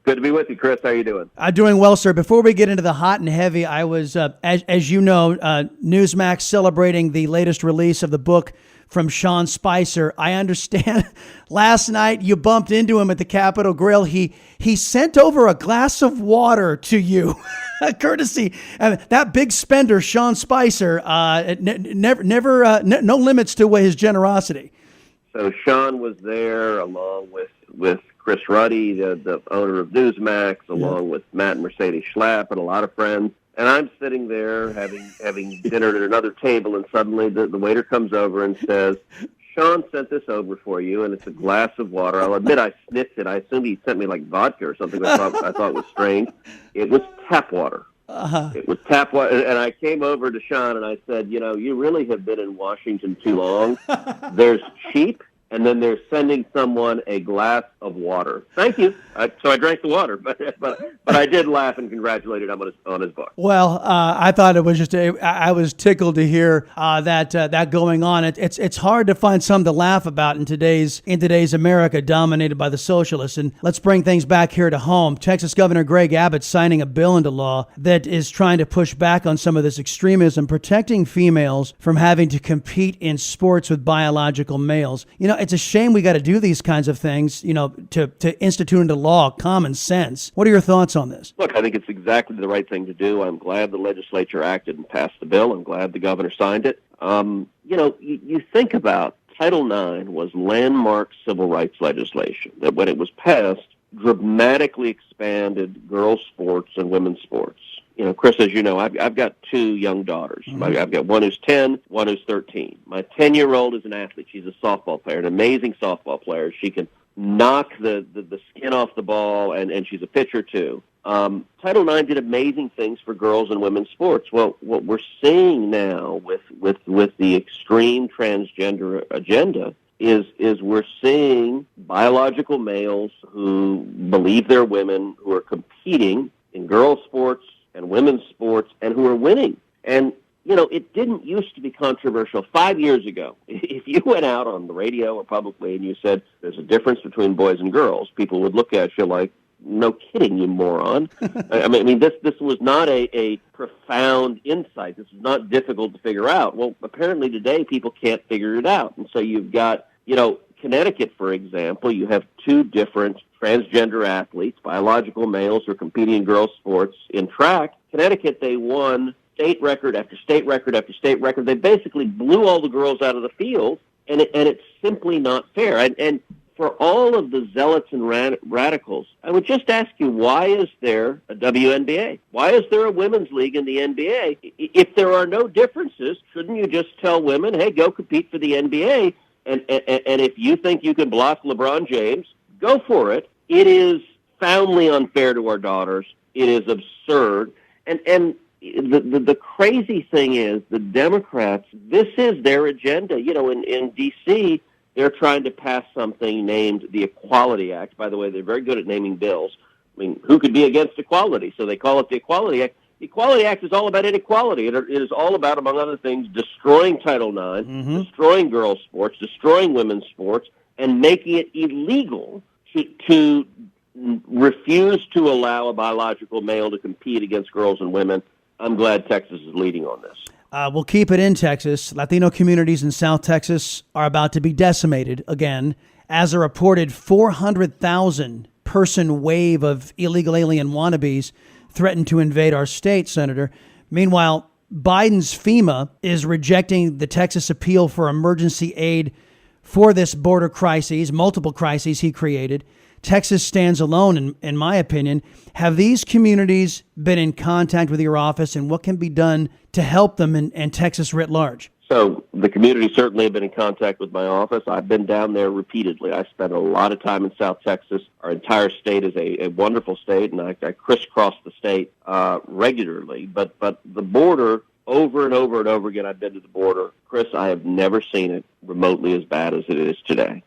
Good to be with you, Chris. How are you doing? I'm doing well, sir. Before we get into the hot and heavy, I was, as you know, Newsmax celebrating the latest release of the book from Sean Spicer. I understand last night you bumped into him at the Capitol Grill. He sent over a glass of water to you, courtesy. That big spender, Sean Spicer, no limits to his generosity. So Sean was there along with Chris Ruddy, the owner of Newsmax, along with Matt and Mercedes Schlapp and a lot of friends. And I'm sitting there having dinner at another table, and suddenly the waiter comes over and says, Sean sent this over for you, and it's a glass of water. I'll admit I sniffed it. I assumed he sent me like vodka or something. I thought was strange. It was tap water. Uh-huh. It was tap water. And I came over to Sean and I said, you really have been in Washington too long. There's cheap, and then they're sending someone a glass of water. Thank you. So I drank the water, but I did laugh and congratulated him on his book. Well, I thought it was just I was tickled to hear that going on. It's hard to find something to laugh about in today's America dominated by the socialists. And let's bring things back here to home. Texas Governor Greg Abbott signing a bill into law that is trying to push back on some of this extremism, protecting females from having to compete in sports with biological males. It's a shame we got to do these kinds of things, to institute into law common sense. What are your thoughts on this? Look, I think it's exactly the right thing to do. I'm glad the legislature acted and passed the bill. I'm glad the governor signed it. You think about Title IX was landmark civil rights legislation that when it was passed dramatically expanded girls' sports and women's sports. Chris, as you know, I've got two young daughters. Mm-hmm. I've got one who's 10, one who's 13. My 10-year-old is an athlete. She's a softball player, an amazing softball player. She can knock the skin off the ball, and she's a pitcher, too. Title IX did amazing things for girls and women's sports. Well, what we're seeing now with the extreme transgender agenda is we're seeing biological males who believe they're women who are competing in girls' sports and women's sports, and who are winning. And, it didn't used to be controversial 5 years ago. If you went out on the radio or publicly and you said there's a difference between boys and girls, people would look at you like, no kidding, you moron. I mean, this was not a profound insight. This is not difficult to figure out. Well, apparently today people can't figure it out. And so you've got, Connecticut, for example, you have two different transgender athletes, biological males who are competing in girls' sports. In track, Connecticut, they won state record after state record after state record. They basically blew all the girls out of the field, and it's simply not fair. And for all of the zealots and radicals, I would just ask you, why is there a WNBA? Why is there a women's league in the NBA? If there are no differences, shouldn't you just tell women, hey, go compete for the NBA? And if you think you can block LeBron James, go for it. It is profoundly unfair to our daughters. It is absurd. And the crazy thing is the Democrats, this is their agenda. In D.C., they're trying to pass something named the Equality Act. By the way, they're very good at naming bills. I mean, who could be against equality? So they call it the Equality Act. The Equality Act is all about inequality. It is all about, among other things, destroying Title IX, destroying girls' sports, destroying women's sports, and making it illegal to refuse to allow a biological male to compete against girls and women. I'm glad Texas is leading on this. We'll keep it in Texas. Latino communities in South Texas are about to be decimated again as a reported 400,000 person wave of illegal alien wannabes threatened to invade our state, Senator. Meanwhile, Biden's FEMA is rejecting the Texas appeal for emergency aid for this border crises, multiple crises he created. Texas stands alone, in my opinion. Have these communities been in contact with your office, and what can be done to help them and Texas writ large? So the community certainly have been in contact with my office. I've been down there repeatedly. I spent a lot of time in South Texas. Our entire state is a wonderful state, and I crisscross the state regularly. But the border, over and over and over again, I've been to the border. Chris, I have never seen it remotely as bad as it is today.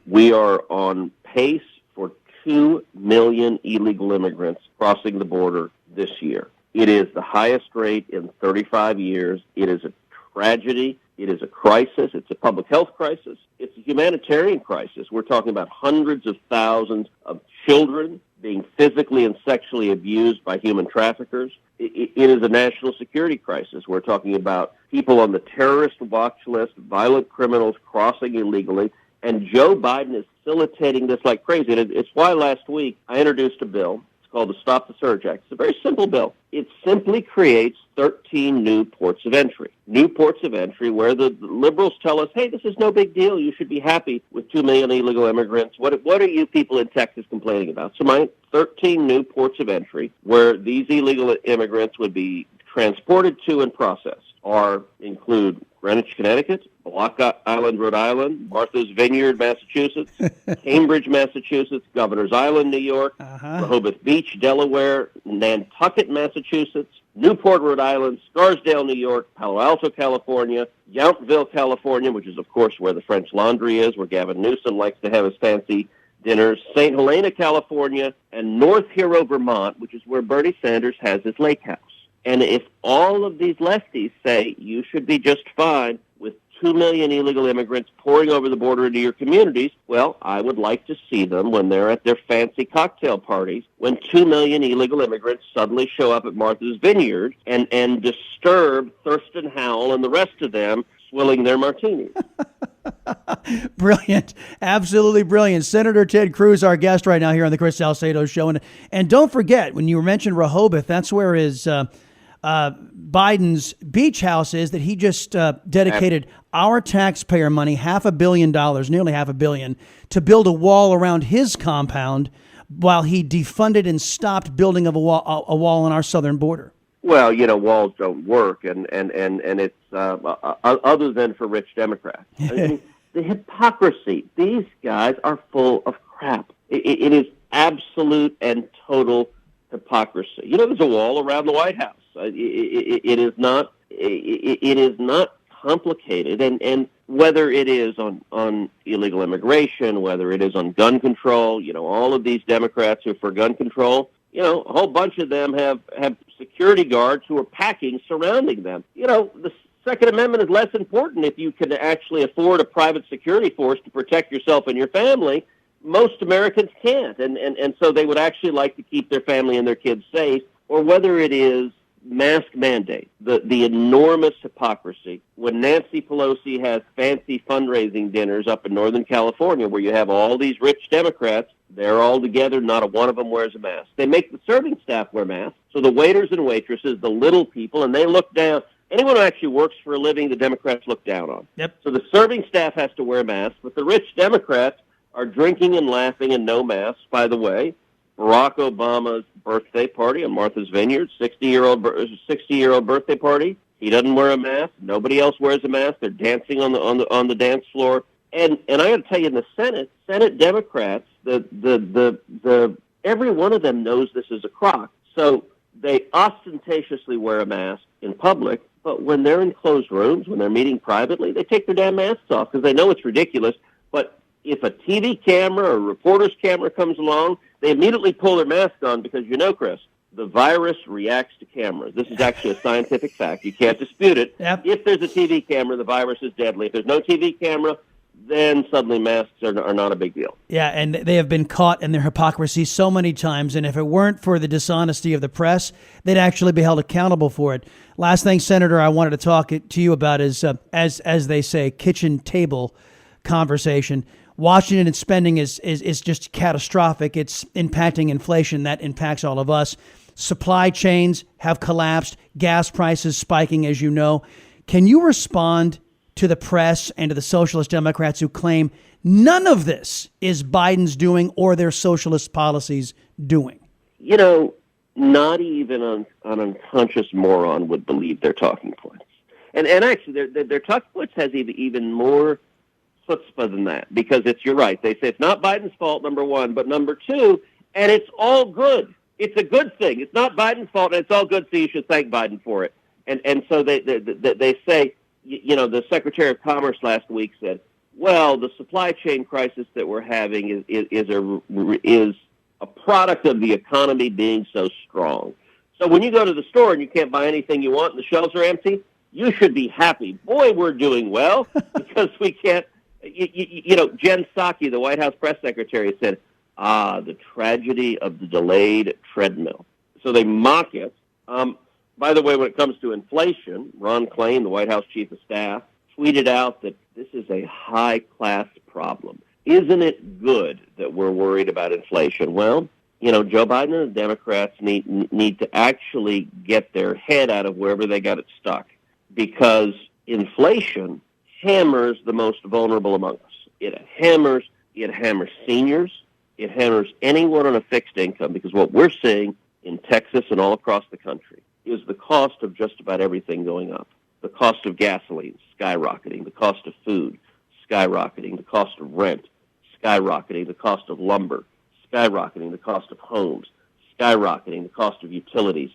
We are on pace for 2 million illegal immigrants crossing the border this year. It is the highest rate in 35 years. It is a tragedy. It is a crisis. It's a public health crisis. It's a humanitarian crisis. We're talking about hundreds of thousands of children being physically and sexually abused by human traffickers. It is a national security crisis. We're talking about people on the terrorist watch list, violent criminals crossing illegally, and Joe Biden is facilitating this like crazy. And it's why last week I introduced a bill. It's called the Stop the Surge Act. It's a very simple bill. It simply creates 13 new ports of entry. New ports of entry where the liberals tell us, hey, this is no big deal. You should be happy with 2 million illegal immigrants. What are you people in Texas complaining about? So my 13 new ports of entry where these illegal immigrants would be transported to and processed include Greenwich, Connecticut, Block Island, Rhode Island, Martha's Vineyard, Massachusetts, Cambridge, Massachusetts, Governor's Island, New York, Rehoboth Beach, Delaware, Nantucket, Massachusetts, Newport, Rhode Island, Scarsdale, New York, Palo Alto, California, Yountville, California, which is, of course, where the French Laundry is, where Gavin Newsom likes to have his fancy dinners, St. Helena, California, and North Hero, Vermont, which is where Bernie Sanders has his lake house. And if all of these lefties say you should be just fine with 2 million illegal immigrants pouring over the border into your communities, well, I would like to see them when they're at their fancy cocktail parties, when 2 million illegal immigrants suddenly show up at Martha's Vineyard and disturb Thurston Howell and the rest of them swilling their martinis. Brilliant. Absolutely brilliant. Senator Ted Cruz, our guest right now here on the Chris Salcedo Show. And don't forget, when you mentioned Rehoboth, that's where his Biden's beach house is that he just dedicated our taxpayer money, $500 million, nearly $500 million, to build a wall around his compound while he defunded and stopped building of a wall on our southern border. Well, walls don't work, and it's other than for rich Democrats. I mean, the hypocrisy. These guys are full of crap. It is absolute and total hypocrisy. There's a wall around the White House. It is not. It is not complicated, and whether it is on illegal immigration, whether it is on gun control, all of these Democrats who are for gun control. A whole bunch of them have security guards who are packing surrounding them. The Second Amendment is less important if you can actually afford a private security force to protect yourself and your family. Most Americans can't, and so they would actually like to keep their family and their kids safe. Or whether it is mask mandate, the enormous hypocrisy. When Nancy Pelosi has fancy fundraising dinners up in Northern California where you have all these rich Democrats, they're all together, not a one of them wears a mask. They make the serving staff wear masks, so the waiters and waitresses, the little people, and they look down. Anyone who actually works for a living, the Democrats look down on. Yep. So the serving staff has to wear masks, but the rich Democrats are drinking and laughing and no masks. By the way, Barack Obama's birthday party on Martha's Vineyard, 60-year-old birthday party. He doesn't wear a mask. Nobody else wears a mask. They're dancing on the dance floor. And I got to tell you, in the Senate Democrats, the every one of them knows this is a crock. So they ostentatiously wear a mask in public, but when they're in closed rooms, when they're meeting privately, they take their damn masks off because they know it's ridiculous. But if a TV camera or a reporter's camera comes along, they immediately pull their mask on because, Chris, the virus reacts to cameras. This is actually a scientific fact. You can't dispute it. Yep. If there's a TV camera, the virus is deadly. If there's no TV camera, then suddenly masks are not a big deal. Yeah, and they have been caught in their hypocrisy so many times, and if it weren't for the dishonesty of the press, they'd actually be held accountable for it. Last thing, Senator, I wanted to talk to you about is, as they say, kitchen table conversation. Washington spending is just catastrophic. It's impacting inflation. That impacts all of us. Supply chains have collapsed. Gas prices spiking, as you know. Can you respond to the press and to the socialist Democrats who claim none of this is Biden's doing or their socialist policies doing? Not even an unconscious moron would believe their talking points. And actually, their talking points has even more chutzpah than that, because you're right. They say it's not Biden's fault, number one, but number two, and it's all good. It's a good thing. It's not Biden's fault, and it's all good, so you should thank Biden for it. And so they say, the Secretary of Commerce last week said, well, the supply chain crisis that we're having is a product of the economy being so strong. So when you go to the store and you can't buy anything you want and the shelves are empty, you should be happy. Boy, we're doing well because we can't. Jen Psaki, the White House press secretary, said, The tragedy of the delayed treadmill. So they mock it. By the way, when it comes to inflation, Ron Klain, the White House chief of staff, tweeted out that this is a high-class problem. Isn't it good that we're worried about inflation? Well, Joe Biden and the Democrats need to actually get their head out of wherever they got it stuck, because inflation hammers the most vulnerable among us. It hammers seniors. It hammers anyone on a fixed income, because what we're seeing in Texas and all across the country is the cost of just about everything going up. The cost of gasoline skyrocketing, the cost of food skyrocketing, the cost of rent skyrocketing, the cost of lumber skyrocketing, the cost of homes skyrocketing, the cost of utilities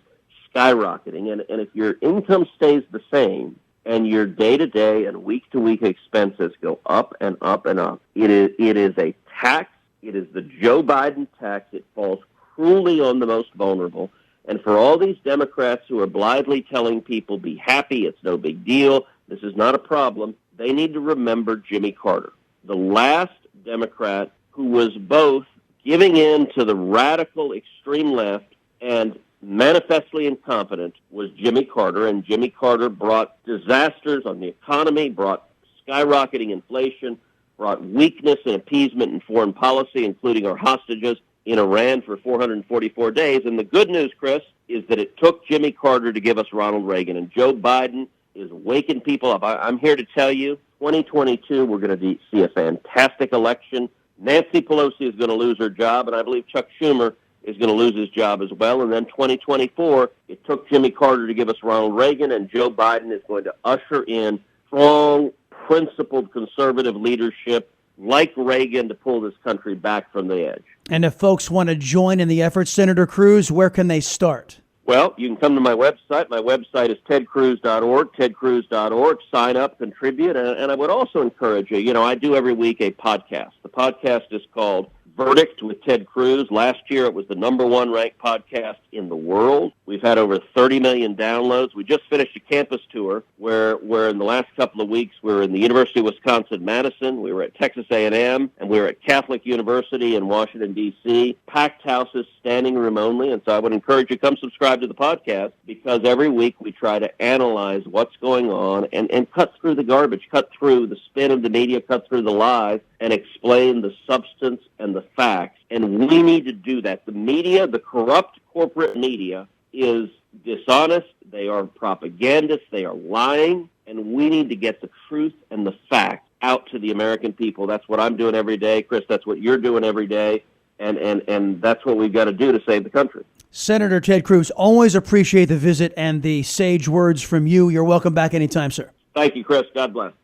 skyrocketing. And if your income stays the same and your day-to-day and week-to-week expenses go up and up and up, it is a tax. It is the Joe Biden tax. It falls cruelly on the most vulnerable. And for all these Democrats who are blithely telling people, be happy, it's no big deal, this is not a problem, they need to remember Jimmy Carter, the last Democrat who was both giving in to the radical extreme left and manifestly incompetent was Jimmy Carter. And Jimmy Carter brought disasters on the economy, brought skyrocketing inflation, brought weakness and appeasement in foreign policy, including our hostages in Iran for 444 days. And the good news, Chris, is that it took Jimmy Carter to give us Ronald Reagan. And Joe Biden is waking people up. I'm here to tell you, 2022, we're going to see a fantastic election. Nancy Pelosi is going to lose her job, and I believe Chuck Schumer is going to lose his job as well. And then 2024, it took Jimmy Carter to give us Ronald Reagan, and Joe Biden is going to usher in strong, principled conservative leadership like Reagan to pull this country back from the edge. And if folks want to join in the effort, Senator Cruz, where can they start? Well, you can come to my website. My website is tedcruz.org, tedcruz.org. Sign up, contribute. And I would also encourage you, I do every week a podcast. The podcast is called Verdict with Ted Cruz. Last year, it was the #1 ranked podcast in the world. We've had over 30 million downloads. We just finished a campus tour where in the last couple of weeks, we were in the University of Wisconsin-Madison, we were at Texas A&M, and we were at Catholic University in Washington, D.C. Packed houses, standing room only. And so I would encourage you to come subscribe to the podcast, because every week we try to analyze what's going on and cut through the garbage, cut through the spin of the media, cut through the lies, and explain the substance and the facts. And we need to do that. The media, the corrupt corporate media, is dishonest. They are propagandists. They are lying. And we need to get the truth and the facts out to the American people. That's what I'm doing every day, Chris. That's what you're doing every day. And that's what we've got to do to save the country. Senator Ted Cruz, always appreciate the visit and the sage words from you. You're welcome back anytime, sir. Thank you, Chris. God bless.